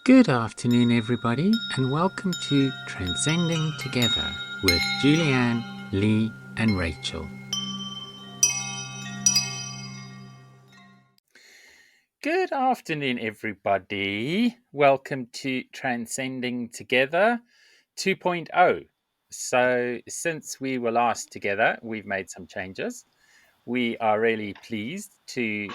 Good afternoon, everybody, and welcome to Transcending Together with Julianne, Lee, and Rachel. Good afternoon, everybody. Welcome to Transcending Together 2.0. So, since we were last together, we've made some changes. We are really pleased to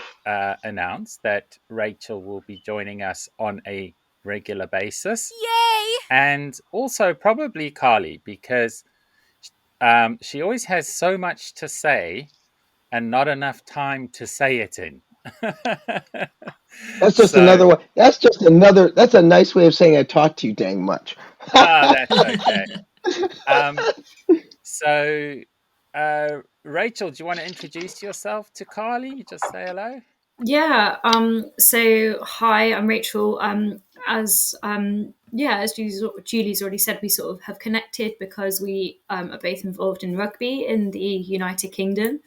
announce that Rachel will be joining us on a regular basis. Yay! And also probably Carly, because she always has so much to say and not enough time to say it in. That's just So, another one. That's a nice way of saying I talk to you dang much. that's okay. Um, so, Rachel, do you want to introduce yourself to Carly? Just say hello. Yeah. So hi, I'm Rachel. As Julie's already said, we sort of have connected because we are both involved in rugby in the United Kingdom.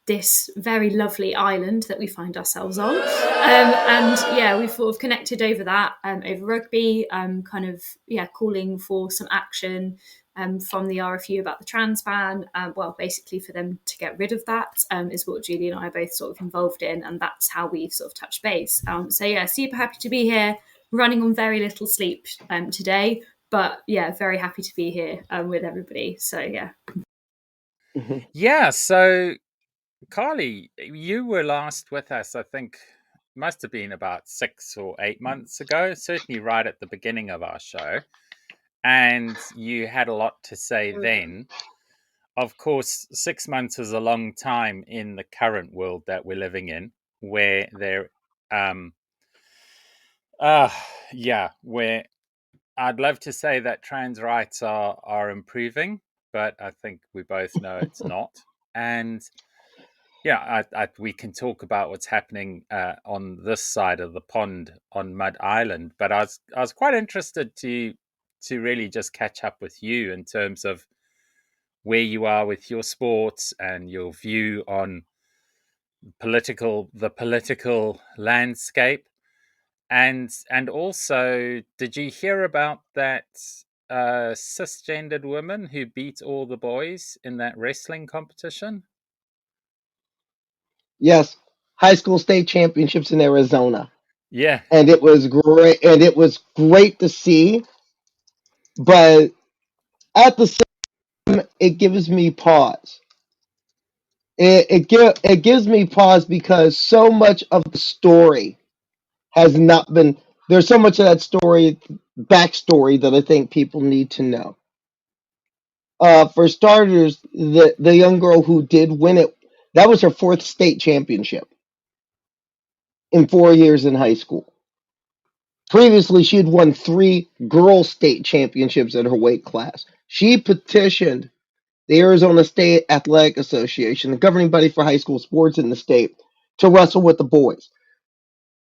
This very lovely island that we find ourselves on. We've sort of connected over that, over rugby, calling for some action from the RFU about the trans ban. Basically for them to get rid of that is what Julie and I are both sort of involved in, and that's how we've sort of touched base. Super happy to be here, running on very little sleep today, but yeah, very happy to be here with everybody. So yeah. Yeah, so Carly, you were last with us, I think, must have been about 6 or 8 months ago, certainly right at the beginning of our show. And you had a lot to say then. Of course, 6 months is a long time in the current world that we're living in, where where I'd love to say that trans rights are improving, but I think we both know it's not. And yeah, we can talk about what's happening on this side of the pond on Mud Island, but I was quite interested to really just catch up with you in terms of where you are with your sports and your view on the political landscape, and also, did you hear about that cisgendered woman who beat all the boys in that wrestling competition? Yes, high school state championships in Arizona, Yeah. and it was great. And it was great to see, but at the same, it gives me pause. It gives me pause because so much of the story has not been. There's so much of that story backstory that I think people need to know. For starters, the young girl who did win it, that was her fourth state championship in 4 years in high school. Previously, she had won three girls' state championships at her weight class. She petitioned the Arizona State Athletic Association, the governing body for high school sports in the state, to wrestle with the boys,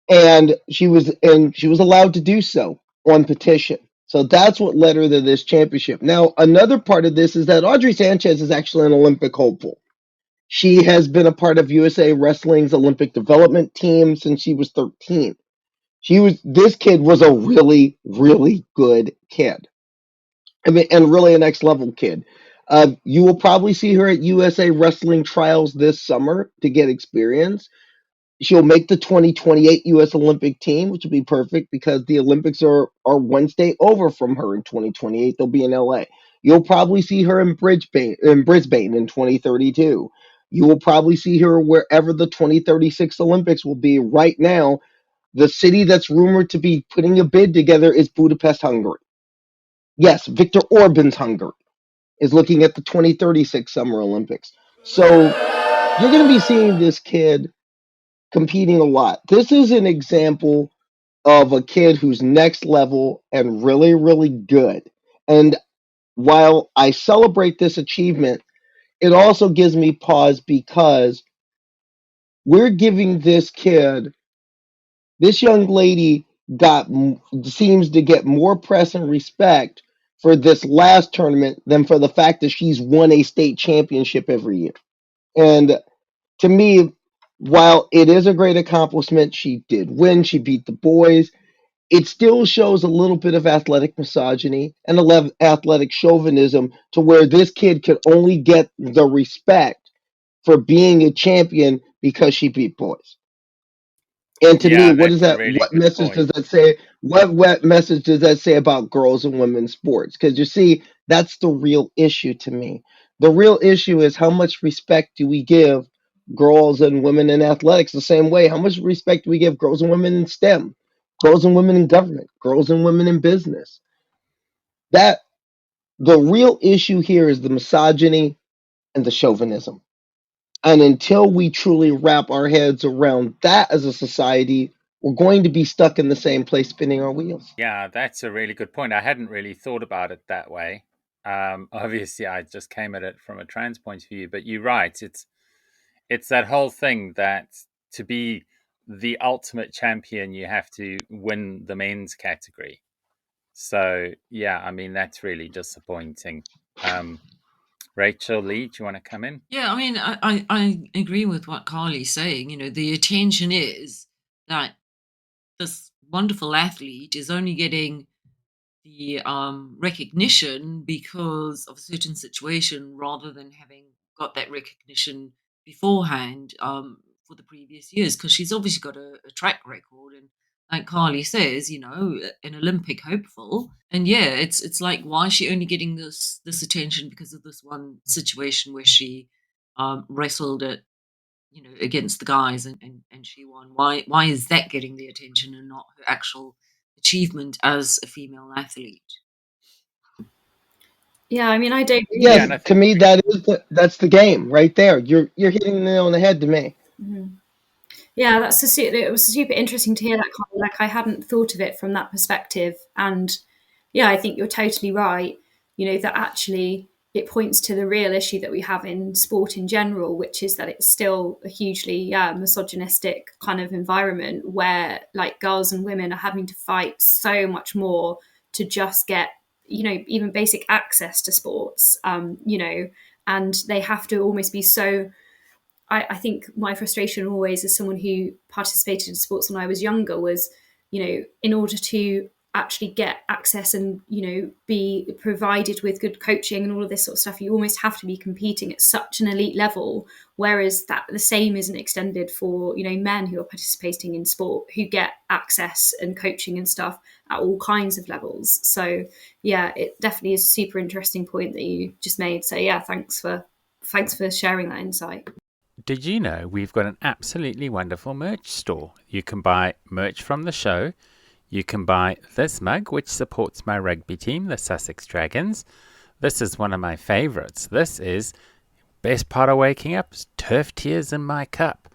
and she was allowed to do so on petition. So that's what led her to this championship. Now, another part of this is that Audrey Sanchez is actually an Olympic hopeful. She has been a part of USA Wrestling's Olympic development team since she was 13. This kid was a really, really good kid. I mean, and really a next level kid. You will probably see her at USA Wrestling trials this summer to get experience. She'll make the 2028 U.S. Olympic team, which will be perfect because the Olympics are one state over from her in 2028. They'll be in L.A. You'll probably see her in Brisbane in 2032. You will probably see her wherever the 2036 Olympics will be. Right now, the city that's rumored to be putting a bid together is Budapest, Hungary. Yes, Viktor Orban's Hungary is looking at the 2036 Summer Olympics. So you're going to be seeing this kid competing a lot. This is an example of a kid who's next level and really, really good. And while I celebrate this achievement, it also gives me pause because we're giving this young lady seems to get more press and respect for this last tournament than for the fact that she's won a state championship every year. And to me, while it is a great accomplishment, she did win. She beat the boys. it still shows a little bit of athletic misogyny and athletic chauvinism to where this kid could only get the respect for being a champion because she beat boys. And to me, Yeah, what is that's a that? really What good message does point. that say? What message does that say about girls and women's sports? Because you see, that's the real issue to me. The real issue is how much respect do we give girls and women in athletics the same way? How much respect do we give girls and women in STEM, girls and women in government, girls and women in business? That the real issue here is the misogyny and the chauvinism. And until we truly wrap our heads around that as a society, we're going to be stuck in the same place spinning our wheels. Yeah, that's a really good point. I hadn't really thought about it that way. Obviously, I just came at it from a trans point of view, but you're right. It's that whole thing that to be the ultimate champion, you have to win the men's category. So yeah, I mean that's really disappointing. Um, Rachel Lee, do you want to come in? Yeah, I mean, I agree with what Carly's saying. You know, the attention is that this wonderful athlete is only getting the recognition because of a certain situation rather than having got that recognition beforehand for the previous years, because she's obviously got a track record, and like Carly says, you know, an Olympic hopeful. And yeah, it's like, why is she only getting this attention because of this one situation where she wrestled it, you know, against the guys, and she won? Why is that getting the attention and not her actual achievement as a female athlete? Yeah, I mean, I don't Yeah, Yes, and I really. to think me that's the game right there. You're hitting the nail on the head to me. Mhm. Yeah, it was super interesting to hear that, Connie. Like, I hadn't thought of it from that perspective, and yeah, I think you're totally right. You know that actually it points to the real issue that we have in sport in general, which is that it's still a hugely misogynistic kind of environment where like girls and women are having to fight so much more to just get, you know, even basic access to sports. You know, and they have to almost be so. I think my frustration always as someone who participated in sports when I was younger was, you know, in order to actually get access and, you know, be provided with good coaching and all of this sort of stuff, you almost have to be competing at such an elite level. Whereas that the same isn't extended for, you know, men who are participating in sport who get access and coaching and stuff at all kinds of levels. So yeah, it definitely is a super interesting point that you just made. So yeah, thanks for sharing that insight. did you know we've got an absolutely wonderful merch store? You can buy merch from the show. You can buy this mug, which supports my rugby team, the Sussex Dragons. This is one of my favourites. This is best part of waking up, turf tears in my cup.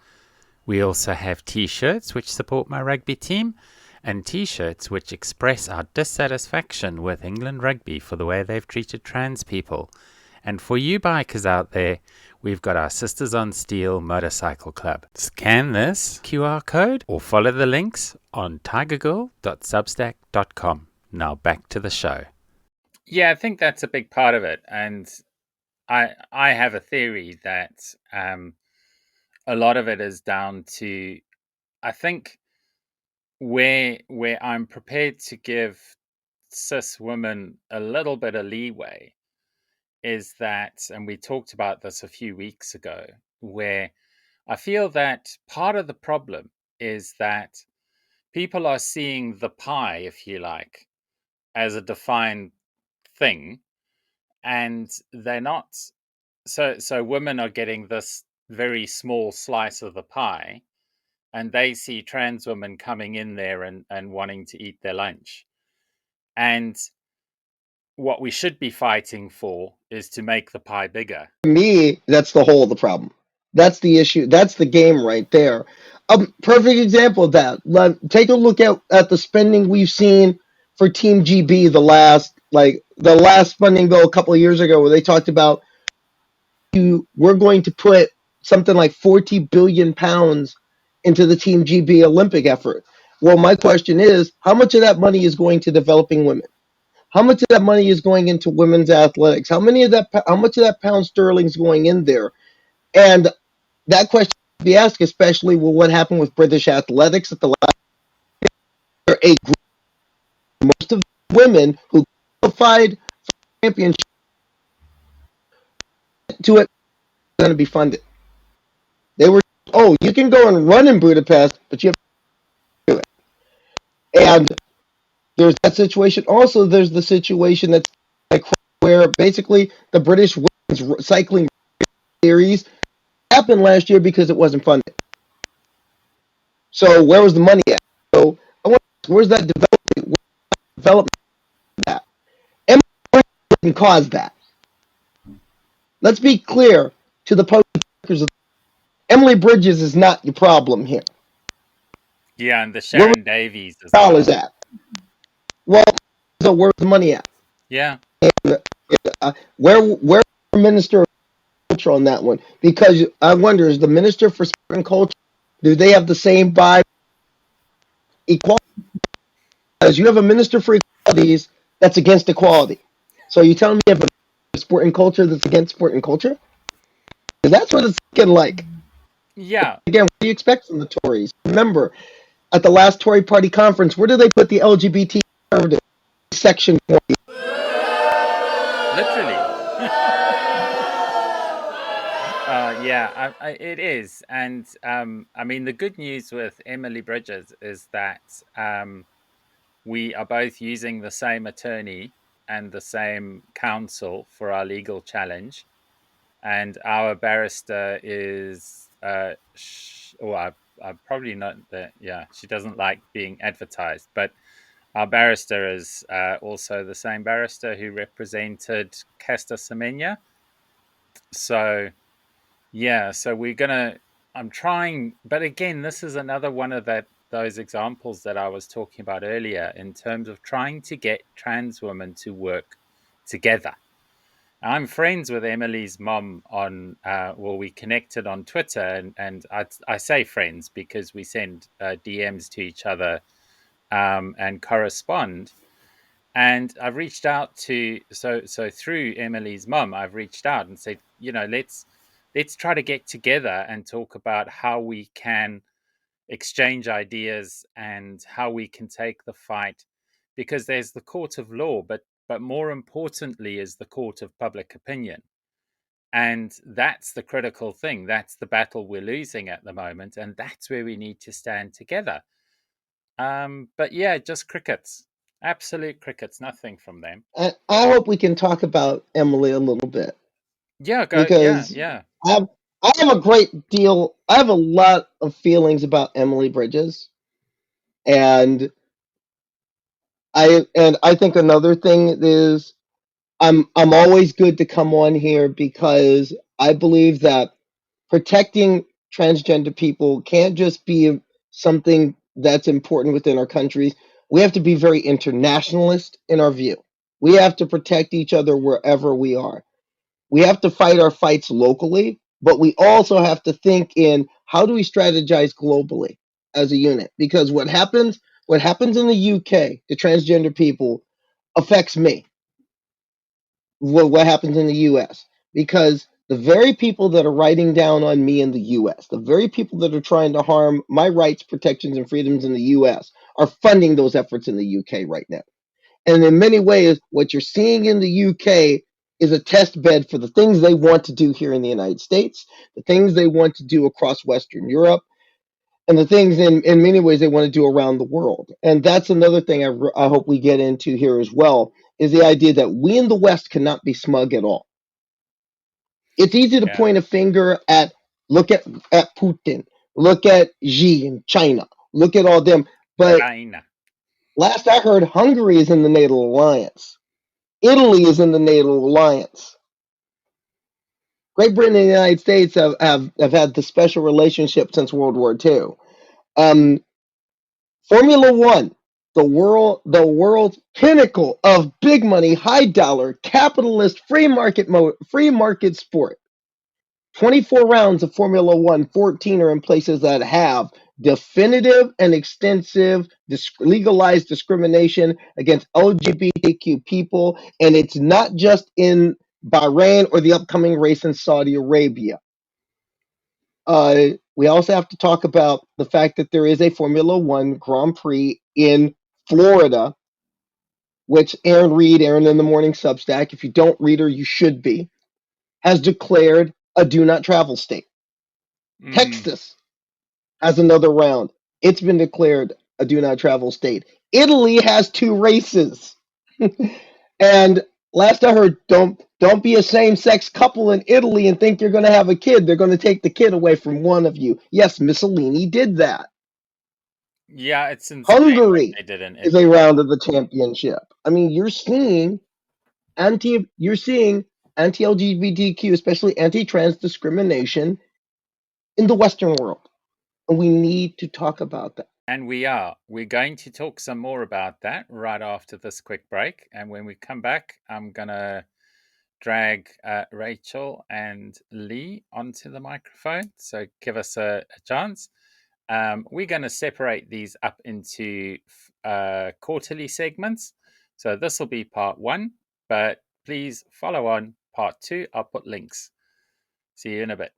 We also have t-shirts which support my rugby team, and t-shirts which express our dissatisfaction with England rugby for the way they've treated trans people. And for you bikers out there, we've got our Sisters on Steel Motorcycle Club. Scan this QR code or follow the links on tigergirl.substack.com. Now back to the show. Yeah, I think that's a big part of it. And I have a theory that a lot of it is down to, I think, where I'm prepared to give cis women a little bit of leeway is that, and we talked about this a few weeks ago, where I feel that part of the problem is that people are seeing the pie, if you like, as a defined thing, and they're not. So women are getting this very small slice of the pie, and they see trans women coming in there and wanting to eat their lunch. And what we should be fighting for is to make the pie bigger. For me, that's the whole of the problem. That's the issue. That's the game right there. Perfect example of that. Take a look at the spending we've seen for Team GB the last funding bill a couple of years ago where they talked about we're going to put something like 40 billion pounds into the Team GB Olympic effort. Well, my question is, how much of that money is going to developing women? How much of that money is going into women's athletics? How much of that pound sterling is going in there? And that question to be asked, especially with what happened with British athletics at the last year, a group women who qualified championship to it going to be funded. They were, oh, you can go and run in Budapest, but you have to do it. And there's that situation. Also, there's the situation that's like where basically the British women's cycling series happened last year because it wasn't funded. So where was the money at? So I wonder, where's that development at? Emily didn't cause that. Let's be clear to the posters. Emily Bridges is not your problem here. Yeah, and the Where was Sharon Davies as the dollars well. at? Well, so where's the money at? Yeah. Where Minister of Culture on that one? Because I wonder, is the Minister for Sport and Culture, do they have the same vibe? Equality? Because you have a Minister for Equalities that's against equality. So you telling me you have a sport and culture that's against sport and culture? Because that's what it's looking like. Yeah. Again, what do you expect from the Tories? Remember, at the last Tory party conference, where did they put the LGBT section? Literally. Yeah, it is. And I mean, the good news with Emily Bridges is that we are both using the same attorney and the same counsel for our legal challenge. And our barrister is, I'm probably not that, yeah, she doesn't like being advertised, but our barrister is also the same barrister who represented Casta Semenya. So, yeah, so I'm trying, but again, this is another one of those examples that I was talking about earlier in terms of trying to get trans women to work together. I'm friends with Emily's mom on, we connected on Twitter, and I say friends because we send DMs to each other and correspond. And I've reached out to so through Emily's mum, I've reached out and said, let's try to get together and talk about how we can exchange ideas and how we can take the fight, because there's the court of law, but more importantly is the court of public opinion. And that's the critical thing. That's the battle we're losing at the moment, and that's where we need to stand together. But yeah, just crickets. Absolute crickets, nothing from them. I hope we can talk about Emily a little bit Yeah, go. Yeah, because yeah, I I have a great deal. I have a lot of feelings about Emily Bridges, and I think another thing is I'm always good to come on here because I believe that protecting transgender people can't just be something that's important within our countries. We have to be very internationalist in our view. We have to protect each other wherever we are. We have to fight our fights locally, but we also have to think in how do we strategize globally as a unit? Because what happens in the UK to transgender people affects me. What happens in the US? Because the very people that are writing down on me in the US, the very people that are trying to harm my rights, protections, and freedoms in the US are funding those efforts in the UK right now. And in many ways, what you're seeing in the UK is a test bed for the things they want to do here in the United States, the things they want to do across Western Europe, and the things in many ways they want to do around the world. And that's another thing I hope we get into here as well, is the idea that we in the West cannot be smug at all. It's easy to yeah. point a finger at, look at Putin, look at Xi in China, look at all them. But China. last I heard, Hungary is in the NATO alliance. Italy is in the NATO alliance. Great Britain and the United States have had the special relationship since World War II. Um, Formula One, the world's pinnacle of big money, high dollar, capitalist, free market sport. 24 rounds of Formula One, 14 are in places that have definitive and extensive legalized discrimination against LGBTQ people. And it's not just in Bahrain or the upcoming race in Saudi Arabia. We also have to talk about the fact that there is a Formula One Grand Prix in Florida which Aaron Reed, Aaron in the Morning Substack, if you don't read her, you should be, has declared a do not travel state. Texas has another round. It's been declared a do not travel state. Italy has 2 races. And last I heard, don't be a same-sex couple in Italy and think you're going to have a kid. They're going to take the kid away from one of you. Yes, Mussolini did that. Yeah, it's insane what Hungary they did in is a Italy. round of the championship. I mean, you're seeing anti-LGBTQ, especially anti-trans discrimination in the Western world. And we need to talk about that. And we're going to talk some more about that right after this quick break. And when we come back, I'm going to drag Rachel and Lee onto the microphone. So give us a chance. We're going to separate these up into quarterly segments. So this will be part 1, but please follow on part 2. I'll put links. See you in a bit.